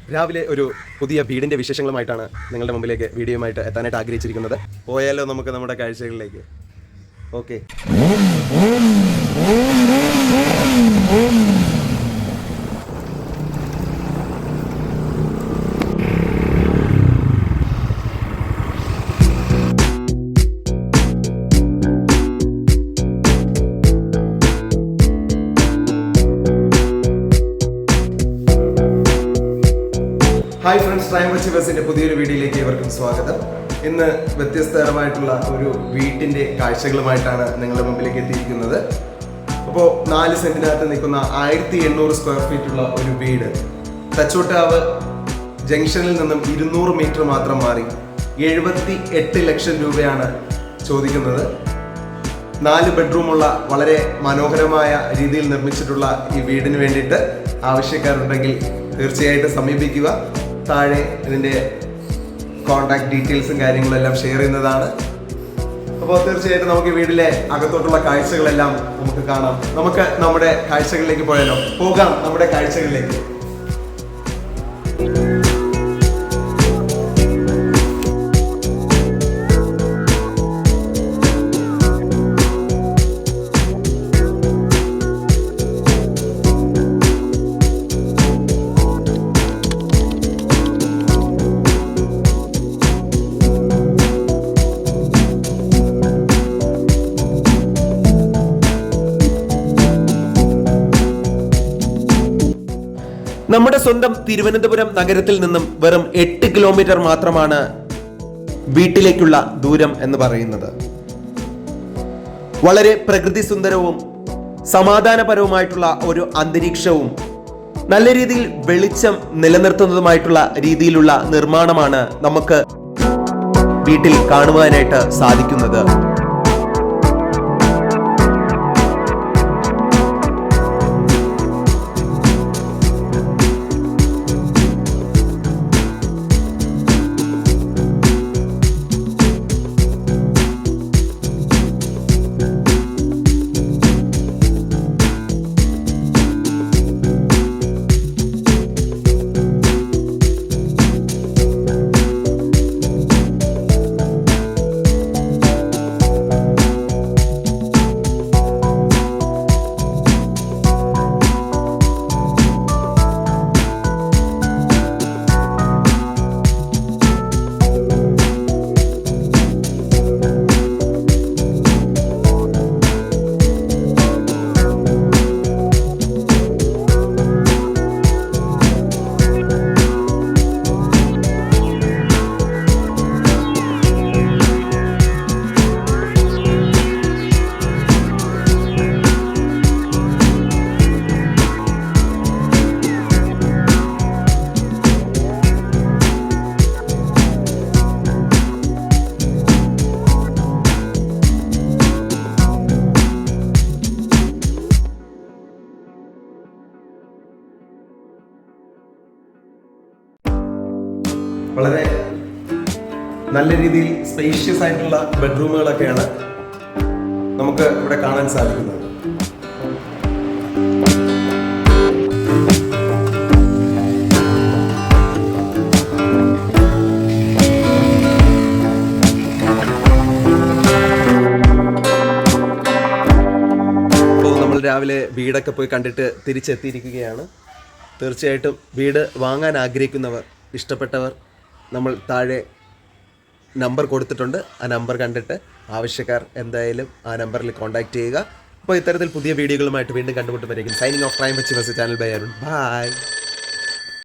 രാവിലെ ഒരു പുതിയ വീടിൻ്റെ വിശേഷങ്ങളുമായിട്ടാണ് നിങ്ങളുടെ മുമ്പിലേക്ക് വീഡിയോയുമായിട്ട് എത്താനായിട്ട് ആഗ്രഹിച്ചിരിക്കുന്നത്. പോയാലോ നമുക്ക് നമ്മുടെ കാഴ്ചകളിലേക്ക്. ഓക്കെ, ഹായ് ഫ്രണ്ട്സ്, ട്രൈം വെച്ച് ബസിൻ്റെ പുതിയൊരു വീഡിയോയിലേക്ക് ഏവർക്കും സ്വാഗതം. ഇന്ന് വ്യത്യസ്തതരമായിട്ടുള്ള ഒരു വീട്ടിൻ്റെ കാഴ്ചകളുമായിട്ടാണ് നിങ്ങളുടെ മുമ്പിലേക്ക് എത്തിയിരിക്കുന്നത്. അപ്പോൾ 4 സെൻറ്റിനകത്ത് നിൽക്കുന്ന 1800 സ്ക്വയർ ഫീറ്റുള്ള ഒരു വീട് തച്ചോട്ടാവ് ജംഗ്ഷനിൽ നിന്നും 200 മീറ്റർ മാത്രം മാറി 78 ലക്ഷം രൂപയാണ് ചോദിക്കുന്നത്. 4 ബെഡ്റൂമുള്ള വളരെ മനോഹരമായ രീതിയിൽ നിർമ്മിച്ചിട്ടുള്ള ഈ വീടിന് വേണ്ടിയിട്ട് ആവശ്യക്കാരുണ്ടെങ്കിൽ തീർച്ചയായിട്ടും സമീപിക്കുക. താഴെ ഇതിൻ്റെ കോൺടാക്ട് ഡീറ്റെയിൽസും കാര്യങ്ങളും എല്ലാം ഷെയർ ചെയ്യുന്നതാണ്. അപ്പോൾ തീർച്ചയായിട്ടും നമുക്ക് വീട്ടിലെ അകത്തോട്ടുള്ള കാഴ്ചകളെല്ലാം നമുക്ക് കാണാം. നമുക്ക് നമ്മുടെ കാഴ്ചകളിലേക്ക് പോകാം നമ്മുടെ കാഴ്ചകളിലേക്ക്. നമ്മുടെ സ്വന്തം തിരുവനന്തപുരം നഗരത്തിൽ നിന്നും വെറും 8 കിലോമീറ്റർ മാത്രമാണ് വീട്ടിലേക്കുള്ള ദൂരം എന്ന് പറയുന്നത്. വളരെ പ്രകൃതി സുന്ദരവും സമാധാനപരവുമായിട്ടുള്ള ഒരു അന്തരീക്ഷവും നല്ല രീതിയിൽ വെളിച്ചം നിലനിർത്തുന്നതുമായിട്ടുള്ള രീതിയിലുള്ള നിർമ്മാണമാണ് നമുക്ക് വീട്ടിൽ കാണുവാനായിട്ട് സാധിക്കുന്നത്. വളരെ നല്ല രീതിയിൽ സ്പേഷ്യസ് ആയിട്ടുള്ള ബെഡ്റൂമുകളൊക്കെയാണ് നമുക്ക് ഇവിടെ കാണാൻ സാധിക്കുന്നത്. ഇപ്പോൾ നമ്മൾ രാവിലെ വീടൊക്കെ പോയി കണ്ടിട്ട് തിരിച്ചെത്തിയിരിക്കുകയാണ്. തീർച്ചയായിട്ടും വീട് വാങ്ങാൻ ആഗ്രഹിക്കുന്നവർ, ഇഷ്ടപ്പെട്ടവർ, നമ്മൾ താഴെ നമ്പർ കൊടുത്തിട്ടുണ്ട്. ആ നമ്പർ കണ്ടിട്ട് ആവശ്യക്കാർ എന്തായാലും ആ നമ്പറിൽ കോൺടാക്ട് ചെയ്യുക. അപ്പോൾ ഇത്തരത്തിൽ പുതിയ വീഡിയോകളുമായിട്ട് വീണ്ടും കണ്ടുമുട്ടുമ്പോഴേക്കും സൈനിങ് ഓഫ് ട്രൈം വെച്ച് ബസ് ചാനൽ ബൈ അരുൺ. ബൈ.